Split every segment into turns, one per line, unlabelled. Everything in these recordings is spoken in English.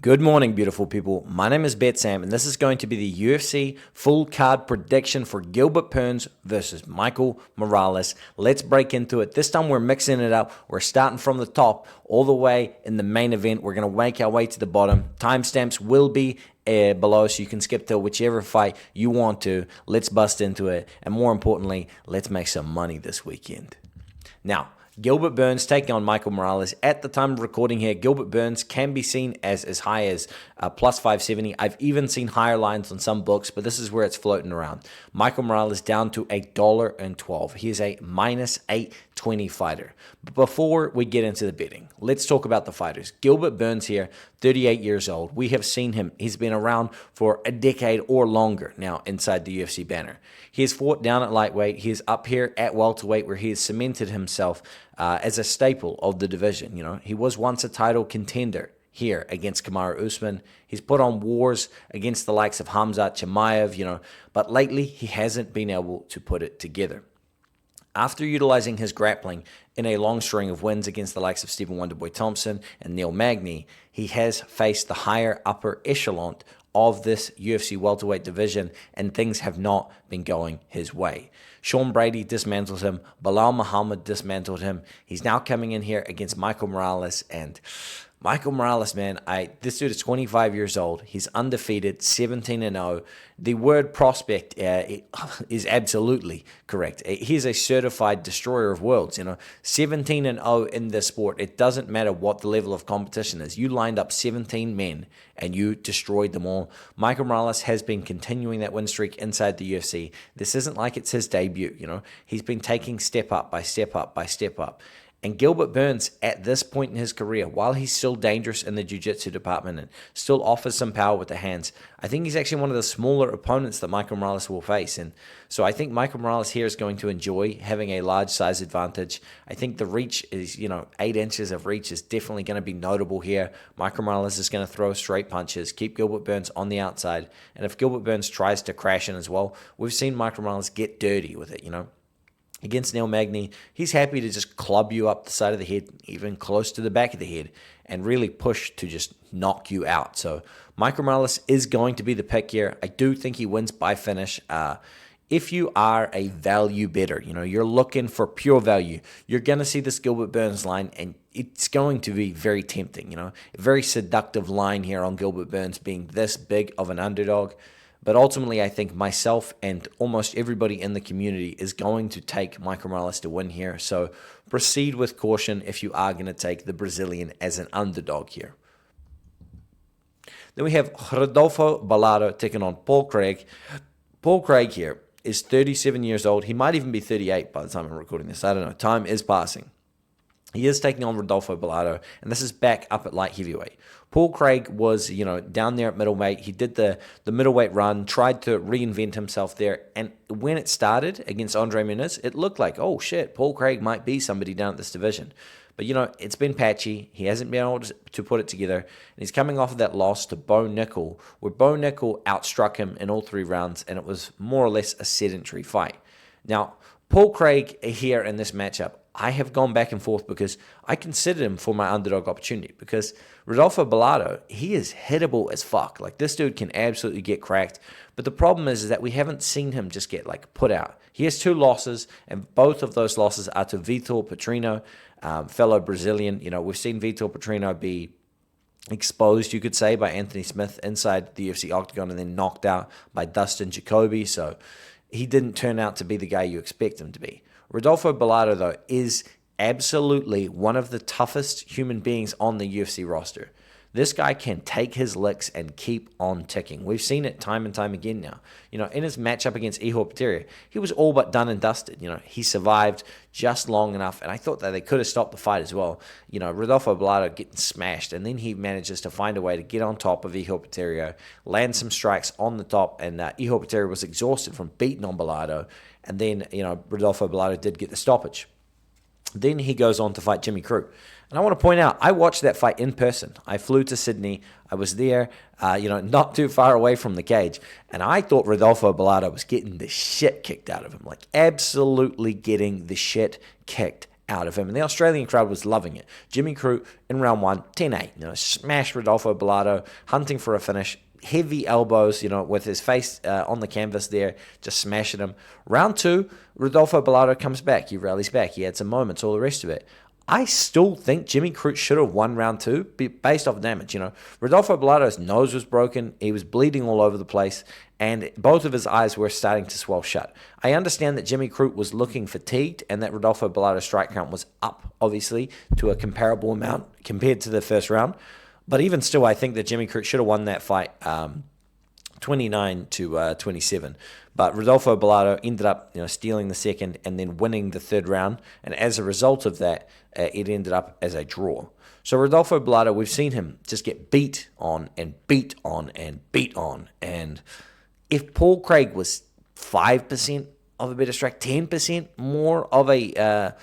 Good morning, beautiful people. My name is BetSam, and this is going to be the UFC full card prediction for Gilbert Burns versus Michael Morales. Let's break into it. This time we're mixing it up. We're starting from the top all the way in the main event. We're going to make our way to the bottom. Timestamps will be below, so you can skip to whichever fight you want to. Let's bust into it, and more importantly, let's make some money this weekend. Now, Gilbert Burns taking on Michael Morales. At the time of recording here, Gilbert Burns can be seen as high as plus 570. I've even seen higher lines on some books, but this is where it's floating around. Michael Morales down to $1.12. He is a minus 820 fighter. But before we get into the betting, let's talk about the fighters. Gilbert Burns here, 38 years old. We have seen him. He's been around for a decade or longer now inside the UFC banner. He has fought down at lightweight. He is up here at welterweight, where he has cemented himself as a staple of the division. You know, he was once a title contender here against Kamaru Usman. He's put on wars against the likes of Khamzat Chimaev, but lately he hasn't been able to put it together. After utilizing his grappling in a long string of wins against the likes of Stephen Wonderboy Thompson and Neil Magny, he has faced the higher upper echelon of this UFC welterweight division, and things have not been going his way. Sean Brady dismantled him. Bilal Muhammad dismantled him. He's now coming in here against Michael Morales, and Michael Morales, man, this dude is 25 years old. He's undefeated, 17-0. The word prospect is absolutely correct. He's a certified destroyer of worlds. 17-0 in this sport. It doesn't matter what the level of competition is. You lined up 17 men and you destroyed them all. Michael Morales has been continuing that win streak inside the UFC. This isn't like it's his debut. He's been taking step up by step up by step up. And Gilbert Burns, at this point in his career, while he's still dangerous in the jiu-jitsu department and still offers some power with the hands, I think he's actually one of the smaller opponents that Michael Morales will face. And so I think Michael Morales here is going to enjoy having a large size advantage. I think the reach is, 8 inches of reach is definitely going to be notable here. Michael Morales is going to throw straight punches, keep Gilbert Burns on the outside. And if Gilbert Burns tries to crash in as well, we've seen Michael Morales get dirty with it, Against Neil Magny, he's happy to just club you up the side of the head, even close to the back of the head, and really push to just knock you out. So Michael Morales is going to be the pick here. I do think he wins by finish. If you are a value bettor, you're looking for pure value, you're going to see this Gilbert Burns line, and it's going to be very tempting. A very seductive line here on Gilbert Burns being this big of an underdog. But ultimately, I think myself and almost everybody in the community is going to take Michael Morales to win here. So proceed with caution if you are going to take the Brazilian as an underdog here. Then we have Rodolfo Bolado taking on Paul Craig. Paul Craig here is 37 years old. He might even be 38 by the time I'm recording this. I don't know. Time is passing. He is taking on Rodolfo Bolado, and this is back up at light heavyweight. Paul Craig was, down there at middleweight. He did the middleweight run, tried to reinvent himself there, and when it started against Andre Muniz, it looked like, oh shit, Paul Craig might be somebody down at this division. But, it's been patchy. He hasn't been able to put it together, and he's coming off of that loss to Bo Nickel, where Bo Nickel outstruck him in all 3 rounds, and it was more or less a sedentary fight. Now, Paul Craig here in this matchup, I have gone back and forth because I considered him for my underdog opportunity, because Rodolfo Bolado, he is hittable as fuck. Like, this dude can absolutely get cracked. But the problem is that we haven't seen him just get, put out. He has 2 losses, and both of those losses are to Vitor Petrino, fellow Brazilian. We've seen Vitor Petrino be exposed, you could say, by Anthony Smith inside the UFC octagon and then knocked out by Dustin Jacoby. So he didn't turn out to be the guy you expect him to be. Rodolfo Bolado, though, is absolutely one of the toughest human beings on the UFC roster. This guy can take his licks and keep on ticking. We've seen it time and time again now. In his matchup against Ihor Peteria, he was all but done and dusted. He survived just long enough, and I thought that they could have stopped the fight as well. Rodolfo Bolado getting smashed, and then he manages to find a way to get on top of Ihor Peteria, land some strikes on the top, and Ihor Peteria was exhausted from beating on Bolado, and then, Rodolfo Bolado did get the stoppage. Then he goes on to fight Jimmy Crute. And I want to point out, I watched that fight in person. I flew to Sydney. I was there, not too far away from the cage. And I thought Rodolfo Bolado was getting the shit kicked out of him. Absolutely getting the shit kicked out of him, and the Australian crowd was loving it. Jimmy Crute in round 1, 10-8, smashed Rodolfo Bolado, hunting for a finish. Heavy elbows, with his face on the canvas there, just smashing him. Round 2, Rodolfo Bolado comes back. He rallies back. He had some moments, all the rest of it. I still think Jimmy Crute should have won round 2 based off damage. Rodolfo Bolado's nose was broken. He was bleeding all over the place, and both of his eyes were starting to swell shut. I understand that Jimmy Crute was looking fatigued and that Rodolfo Bolado's strike count was up, obviously, to a comparable amount compared to the first round. But even still, I think that Jimmy Crute should have won that fight 29-27. But Rodolfo Bolado ended up stealing the second and then winning the third round. And as a result of that, it ended up as a draw. So Rodolfo Bolado, we've seen him just get beat on and beat on and beat on. And if Paul Craig was 5% of a better strike, 10% more of a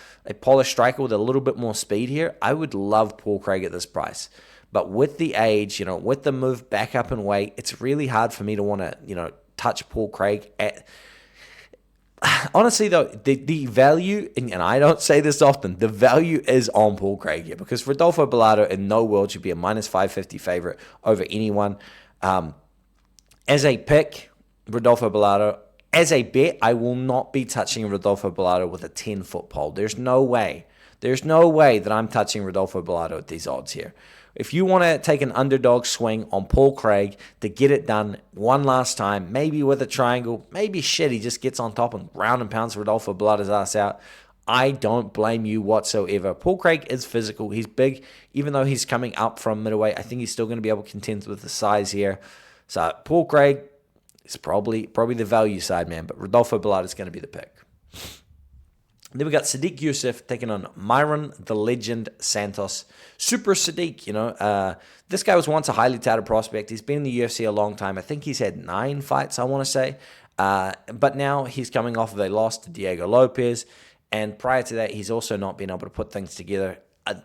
polished striker with a little bit more speed here, I would love Paul Craig at this price. But with the age, with the move back up in weight, it's really hard for me to want to, touch Paul Craig. Honestly, though, the value, and I don't say this often, the value is on Paul Craig here because Rodolfo Bolado in no world should be a minus 550 favorite over anyone. As a pick, Rodolfo Bolado. As a bet, I will not be touching Rodolfo Bolado with a 10-foot pole. There's no way. There's no way that I'm touching Rodolfo Bolado at these odds here. If you want to take an underdog swing on Paul Craig to get it done one last time, maybe with a triangle, maybe he just gets on top and ground and pounds Rodolfo Bolado's ass out, I don't blame you whatsoever. Paul Craig is physical. He's big. Even though he's coming up from middleweight, I think he's still going to be able to contend with the size here. So Paul Craig is probably the value side, man, but Rodolfo Bolado is going to be the pick. Then we got Sadiq Yusef taking on Myron the Legend Santos. Super Sadiq, this guy was once a highly touted prospect. He's been in the UFC a long time. I think he's had 9 fights, I want to say. But now he's coming off of a loss to Diego Lopez. And prior to that, he's also not been able to put things together,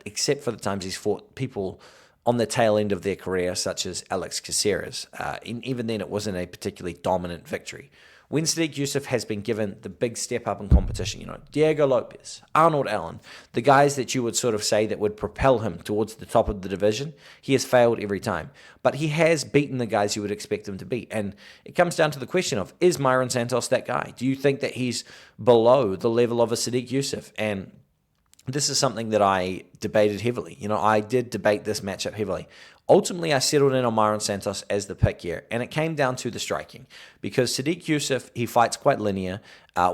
except for the times he's fought people on the tail end of their career, such as Alex Caceres. Even then, it wasn't a particularly dominant victory. When Sadiq Yusef has been given the big step up in competition, Diego Lopez, Arnold Allen, the guys that you would sort of say that would propel him towards the top of the division, he has failed every time. But he has beaten the guys you would expect him to beat. And it comes down to the question of, is Myron Santos that guy? Do you think that he's below the level of a Sadiq Yusef? And this is something that I debated heavily. I did debate this matchup heavily. Ultimately, I settled in on Myron Santos as the pick here, and it came down to the striking. Because Sadiq Yusef, he fights quite linear.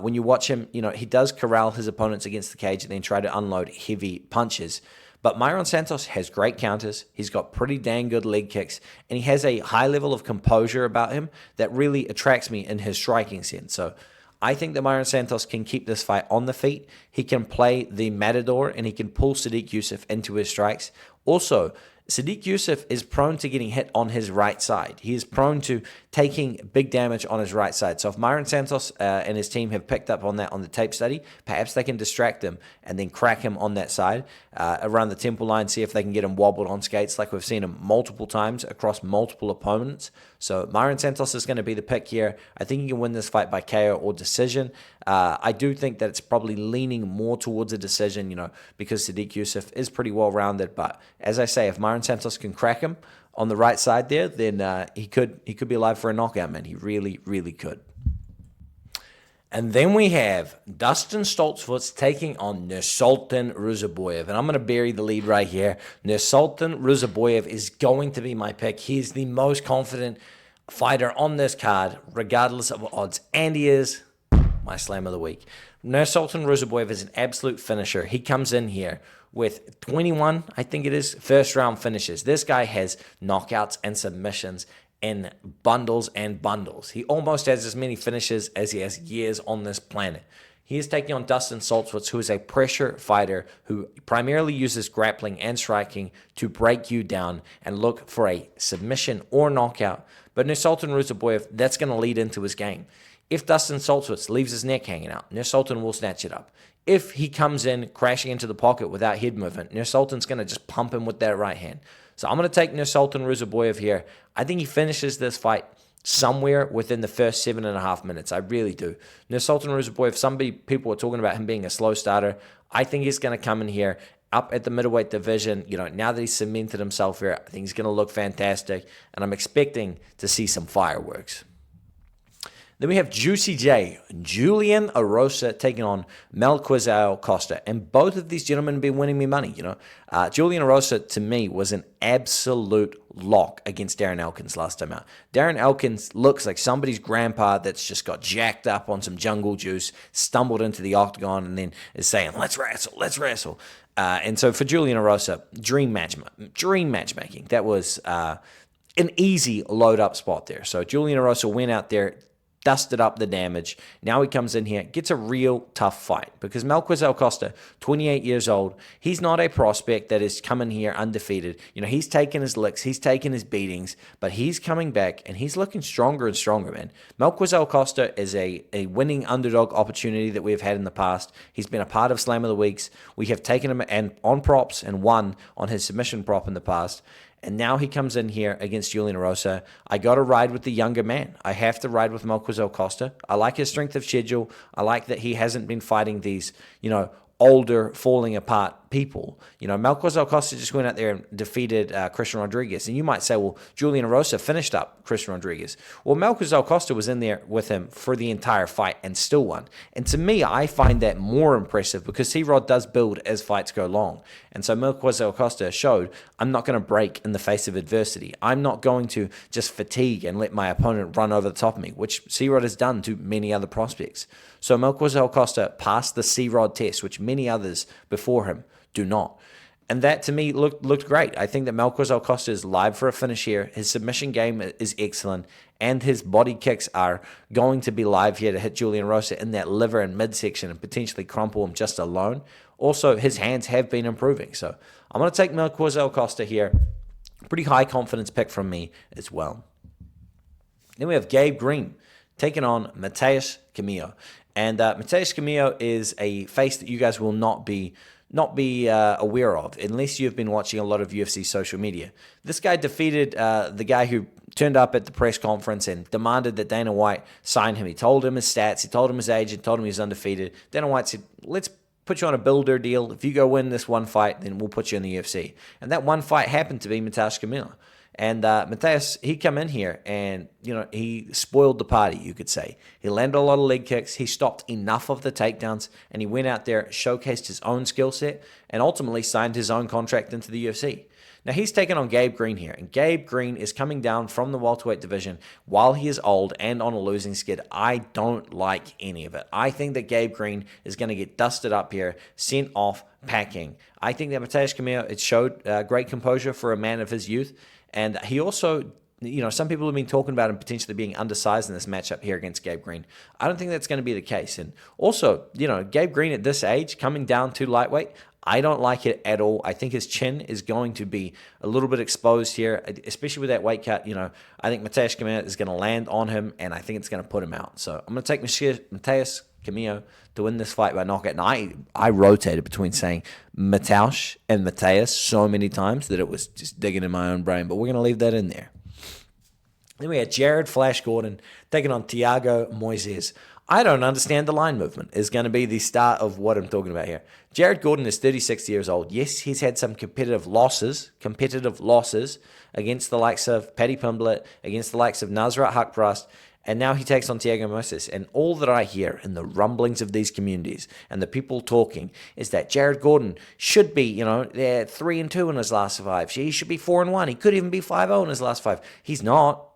When you watch him, he does corral his opponents against the cage and then try to unload heavy punches. But Myron Santos has great counters. He's got pretty dang good leg kicks, and he has a high level of composure about him that really attracts me in his striking sense. So I think that Myron Santos can keep this fight on the feet. He can play the matador, and he can pull Sadiq Yusef into his strikes. Also, Sadiq Yusef is prone to getting hit on his right side. He is prone to taking big damage on his right side. So if Myron Santos and his team have picked up on that on the tape study, perhaps they can distract him and then crack him on that side around the temple line, see if they can get him wobbled on skates like we've seen him multiple times across multiple opponents. So Myron Santos is going to be the pick here. I think he can win this fight by KO or decision. I do think that it's probably leaning more towards a decision, because Sadiq Yusef is pretty well-rounded. But as I say, if Myron Santos can crack him on the right side there, then he could be alive for a knockout, man. He really, really could. And then we have Dustin Stoltzfus taking on Nursultan Ruziboyev. And I'm going to bury the lead right here. Nursultan Ruziboyev is going to be my pick. He is the most confident fighter on this card, regardless of odds. And he is my slam of the week. Nursultan Ruziboyev is an absolute finisher. He comes in here with 21, I think it is, first-round finishes. This guy has knockouts and submissions in bundles and bundles. He almost has as many finishes as he has years on this planet. He is taking on Dustin Stoltzfus, who is a pressure fighter who primarily uses grappling and striking to break you down and look for a submission or knockout. But Nursultan Ruziboyev, that's going to lead into his game. If Dustin Stoltzfus leaves his neck hanging out, Nursultan will snatch it up. If he comes in crashing into the pocket without head movement, Nursultan's going to just pump him with that right hand. So I'm going to take Nursultan Ruziboyev here. I think he finishes this fight somewhere within the first 7.5 minutes. I really do. Sultan Rousov, if people are talking about him being a slow starter, I think he's going to come in here up at the middleweight division. Now that he's cemented himself here, I think he's going to look fantastic, and I'm expecting to see some fireworks. Then we have Juicy J, Julian Rosa taking on Moises Costa. And both of these gentlemen have been winning me money, Julian Rosa, to me, was an absolute lock against Darren Elkins last time out. Darren Elkins looks like somebody's grandpa that's just got jacked up on some jungle juice, stumbled into the octagon, and then is saying, let's wrestle. And so for Julian Rosa, dream matchmaking. That was an easy load-up spot there. So Julian Rosa went out there, dusted up the damage. Now he comes in here, gets a real tough fight because Moises Costa, 28 years old, he's not a prospect that is coming here undefeated. He's taken his licks, he's taken his beatings, but he's coming back and he's looking stronger and stronger, man. Moises Costa is a winning underdog opportunity that we've had in the past. He's been a part of Slam of the Weeks. We have taken him and on props and won on his submission prop in the past. And now he comes in here against Julian Rosa. I got to ride with the younger man. I have to ride with Moises Costa. I like his strength of schedule. I like that he hasn't been fighting these, older, falling apart people. Moises Costa just went out there and defeated Christian Rodriguez. And you might say, well, Julian Rosa finished up Christian Rodriguez. Well, Moises Costa was in there with him for the entire fight and still won. And to me, I find that more impressive because C-Rod does build as fights go long. And so Moises Costa showed, I'm not going to break in the face of adversity. I'm not going to just fatigue and let my opponent run over the top of me, which C-Rod has done to many other prospects. So Moises Costa passed the C-Rod test, which many others before him do not. And that, to me, looked great. I think that Moises Costa is live for a finish here. His submission game is excellent, and his body kicks are going to be live here to hit Julian Rosa in that liver and midsection and potentially crumple him just alone. Also, his hands have been improving. So I'm going to take Moises Costa here. Pretty high confidence pick from me as well. Then we have Gabe Green taking on Mateus Kamo. And Mateus Kamo is a face that you guys will not be aware of unless you've been watching a lot of UFC social media. This guy defeated the guy who turned up at the press conference and demanded that Dana White sign him. He told him his stats, he told him his age, and told him he was undefeated. Dana White said, let's put you on a builder deal. If you go win this one fight, then we'll put you in the UFC. And that one fight happened to be Mateus Kamo. And Mateus, he come in here and, he spoiled the party, you could say. He landed a lot of leg kicks. He stopped enough of the takedowns, and he went out there, showcased his own skill set, and ultimately signed his own contract into the UFC. Now, he's taking on Gabe Green here, and Gabe Green is coming down from the welterweight division while he is old and on a losing skid. I don't like any of it. I think that Gabe Green is going to get dusted up here, sent off packing. I think that Mateus Kamo, it showed great composure for a man of his youth. And he also, some people have been talking about him potentially being undersized in this matchup here against Gabe Green. I don't think that's going to be the case. And also, Gabe Green at this age, coming down to lightweight, I don't like it at all. I think his chin is going to be a little bit exposed here, especially with that weight cut. I think Mateus Kamo is going to land on him, and I think it's going to put him out. So I'm going to take Mateus Kamo to win this fight by knockout. And I rotated between saying Mateus and Mateus so many times that it was just digging in my own brain, but we're going to leave that in there. Then we had Jared Flash Gordon taking on Thiago Moises. I don't understand the line movement is going to be the start of what I'm talking about here. Jared Gordon is 36 years old. Yes, he's had some competitive losses against the likes of Paddy Pimblett, against the likes of Nasrat Haqparast, and now he takes on Thiago Moises. And all that I hear in the rumblings of these communities and the people talking is that Jared Gordon should be, they're 3-2 in his last 5. He should be 4-1. He could even be 5-0 in his last 5. He's not.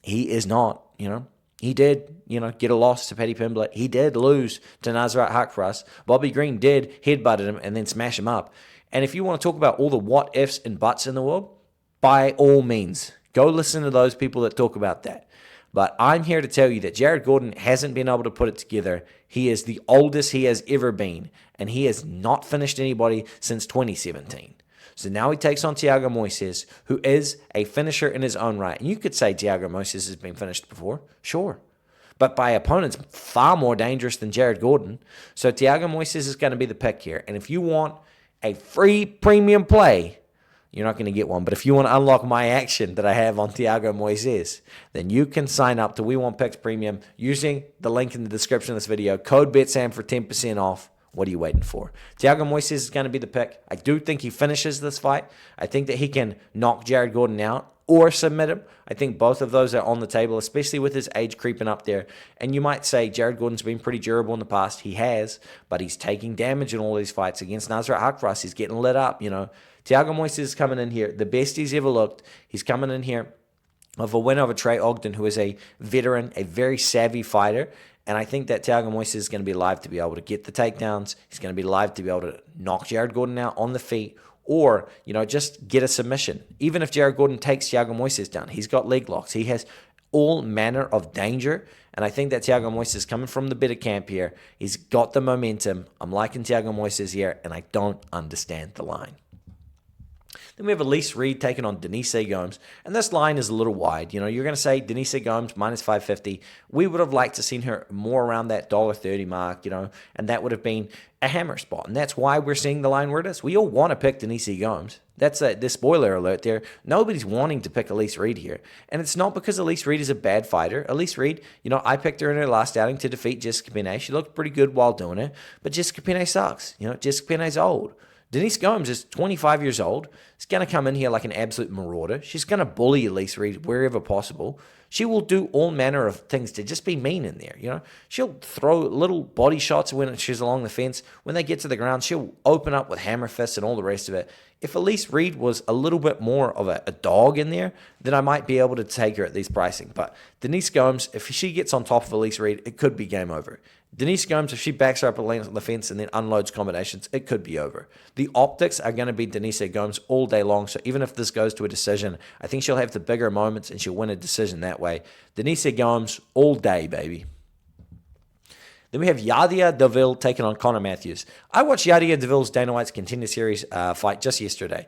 He is not, He did, get a loss to Paddy Pimblett. He did lose to Nasrat Haqparast. Bobby Green did headbutt him and then smash him up. And if you want to talk about all the what ifs and buts in the world, by all means, go listen to those people that talk about that. But I'm here to tell you that Jared Gordon hasn't been able to put it together. He is the oldest he has ever been, and he has not finished anybody since 2017. So now he takes on Thiago Moises, who is a finisher in his own right. And you could say Thiago Moises has been finished before, sure. But by opponents far more dangerous than Jared Gordon. So Thiago Moises is going to be the pick here. And if you want a free premium play, you're not going to get one. But if you want to unlock my action that I have on Thiago Moises, then you can sign up to We Want Picks Premium using the link in the description of this video. Code BetSam for 10% off. What are you waiting for? Thiago Moises is going to be the pick. I do think he finishes this fight. I think that he can knock Jared Gordon out or submit him. I think both of those are on the table, especially with his age creeping up there. And you might say Jared Gordon's been pretty durable in the past. He has, but he's taking damage in all these fights against Nasrat Haqparast. He's getting lit up, Thiago Moises is coming in here, the best he's ever looked. He's coming in here of a winner over Trey Ogden, who is a veteran, a very savvy fighter. And I think that Thiago Moises is going to be live to be able to get the takedowns. He's going to be live to be able to knock Jared Gordon out on the feet or, just get a submission. Even if Jared Gordon takes Thiago Moises down, he's got leg locks. He has all manner of danger. And I think that Thiago Moises is coming from the better camp here. He's got the momentum. I'm liking Thiago Moises here, and I don't understand the line. Then we have Elise Reed taking on Denise Gomes. And this line is a little wide. You're going to say Denise Gomes minus 550. We would have liked to seen her more around that $1.30 mark, and that would have been a hammer spot. And that's why we're seeing the line where it is. We all want to pick Denise Gomes. That's the spoiler alert there. Nobody's wanting to pick Elise Reed here. And it's not because Elise Reed is a bad fighter. Elise Reed, I picked her in her last outing to defeat Jessica Penne. She looked pretty good while doing it. But Jessica Penne sucks. Jessica Penne's old. Denise Gomes is 25 years old. She's going to come in here like an absolute marauder. She's going to bully Elise Reed wherever possible. She will do all manner of things to just be mean in there, She'll throw little body shots when she's along the fence. When they get to the ground, she'll open up with hammer fists and all the rest of it. If Elise Reed was a little bit more of a dog in there, then I might be able to take her at these pricing. But Denise Gomes, if she gets on top of Elise Reed, it could be game over. Denise Gomes, if she backs her up on the fence and then unloads combinations, it could be over. The optics are going to be Denise Gomes all day long, so even if this goes to a decision, I think she'll have the bigger moments and she'll win a decision that way. Denise Gomes all day, baby. Then we have Yadia Deville taking on Conor Matthews. I watched Yadia Deville's Dana White's Contender Series fight just yesterday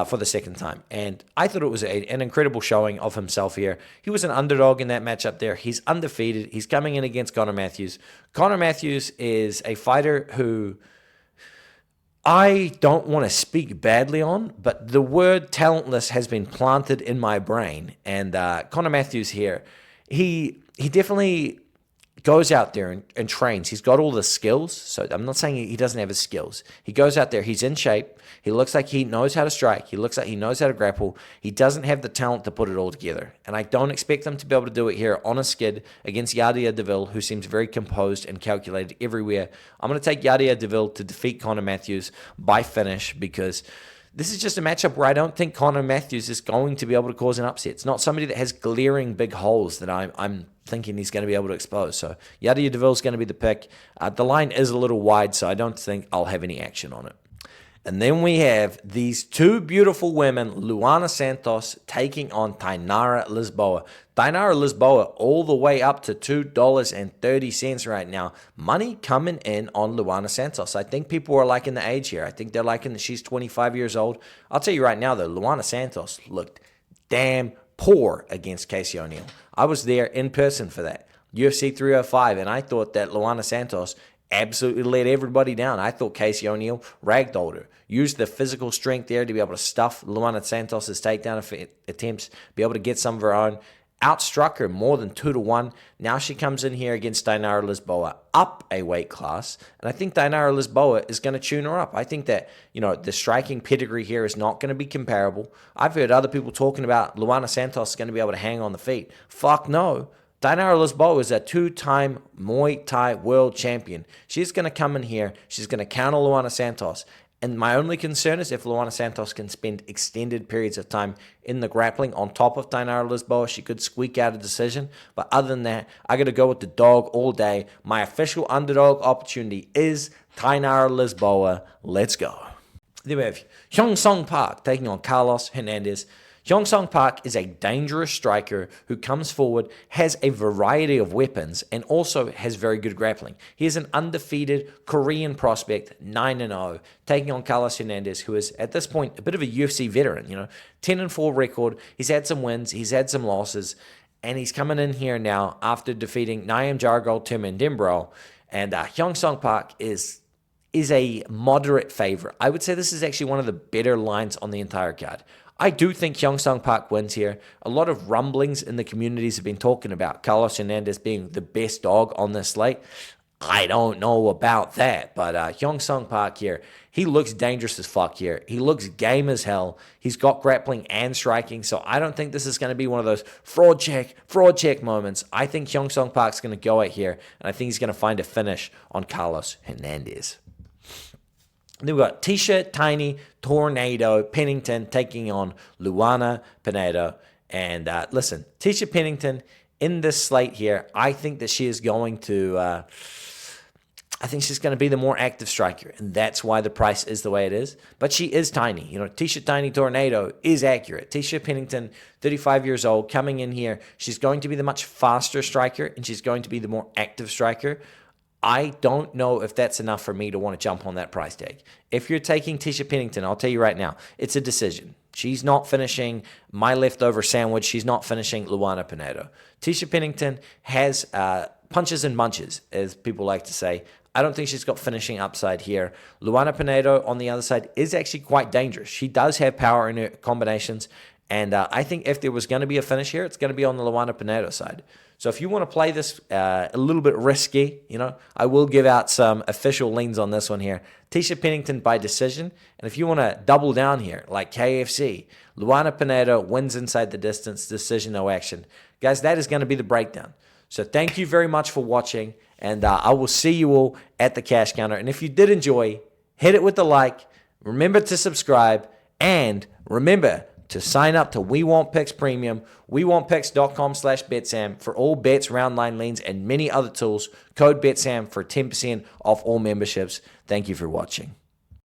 for the second time, and I thought it was an incredible showing of himself here. He was an underdog in that matchup there. He's undefeated. He's coming in against Conor Matthews. Conor Matthews is a fighter who I don't want to speak badly on, but the word talentless has been planted in my brain, and Conor Matthews here, he definitely goes out there and trains. He's got all the skills. So I'm not saying he doesn't have his skills. He goes out there. He's in shape. He looks like he knows how to strike. He looks like he knows how to grapple. He doesn't have the talent to put it all together. And I don't expect him to be able to do it here on a skid against Yadia Deville, who seems very composed and calculated everywhere. I'm going to take Yadia Deville to defeat Conor Matthews by finish because this is just a matchup where I don't think Conor Matthews is going to be able to cause an upset. It's not somebody that has glaring big holes that I'm thinking he's going to be able to expose. So Yadia Deville is going to be the pick. The line is a little wide, so I don't think I'll have any action on it. And then we have these two beautiful women, Luana Santos taking on Tainara Lisboa. Tainara Lisboa all the way up to $2.30 right now. Money coming in on Luana Santos. I think people are liking the age here. I think they're liking that she's 25 years old. I'll tell you right now, though, Luana Santos looked damn poor against Casey O'Neill. I was there in person for that, UFC 305, and I thought that Luana Santos absolutely let everybody down. I thought Casey O'Neill ragdolled her, used the physical strength there to be able to stuff Luana Santos' takedown attempts, be able to get some of her own, outstruck her more than 2-1. Now she comes in here against Tainara Lisboa, up a weight class, and I think Tainara Lisboa is going to tune her up. I think that, the striking pedigree here is not going to be comparable. I've heard other people talking about Luana Santos is going to be able to hang on the feet. Fuck no. Tainara Lisboa is a two-time Muay Thai world champion. She's going to come in here. She's going to counter Luana Santos. And my only concern is if Luana Santos can spend extended periods of time in the grappling on top of Tainara Lisboa, she could squeak out a decision. But other than that, I got to go with the dog all day. My official underdog opportunity is Tainara Lisboa. Let's go. Then we have Hyung Sung Park taking on Carlos Hernandez. Hyung Sung Park is a dangerous striker who comes forward, has a variety of weapons, and also has very good grappling. He is an undefeated Korean prospect, 9-0, taking on Carlos Hernandez, who is, at this point, a bit of a UFC veteran. 10-4 record. He's had some wins. He's had some losses. And he's coming in here now after defeating Naim Jargol, Tim and Dembro. And Hyung Sung Park is is a moderate favorite. I would say this is actually one of the better lines on the entire card. I do think Hyung-Sung Park wins here. A lot of rumblings in the communities have been talking about Carlos Hernandez being the best dog on this slate. I don't know about that, but Hyung-Sung Park here, he looks dangerous as fuck here. He looks game as hell. He's got grappling and striking, so I don't think this is going to be one of those fraud check moments. I think Hyung-Sung Park's going to go out here, and I think he's going to find a finish on Carlos Hernandez. Then we've got Tisha Tiny Tornado Pennington taking on Luana Penedo. And listen, Tisha Pennington in this slate here, I think that she is going to... I think she's going to be the more active striker, and that's why the price is the way it is. But she is tiny. Tisha Tiny Tornado is accurate. Tisha Pennington, 35 years old, coming in here. She's going to be the much faster striker, and she's going to be the more active striker. I don't know if that's enough for me to want to jump on that price tag. If you're taking Tisha Pennington, I'll tell you right now, it's a decision. She's not finishing my leftover sandwich. She's not finishing Luana Penedo. Tisha Pennington has punches and bunches, as people like to say. I don't think she's got finishing upside here. Luana Penedo, on the other side, is actually quite dangerous. She does have power in her combinations, and I think if there was going to be a finish here, it's going to be on the Luana Penedo side. So if you want to play this a little bit risky, I will give out some official leans on this one here. Tisha Pennington by decision, and if you want to double down here, like KFC, Luana Penedo wins inside the distance, decision, no action. Guys, that is going to be the breakdown. So thank you very much for watching, and I will see you all at the cash counter. And if you did enjoy, hit it with a like. Remember to subscribe, and remember to sign up to We Want Picks Premium, WeWantPicks.com/BetSam for all bets, round line leans, and many other tools. Code BetSam for 10% off all memberships. Thank you for watching.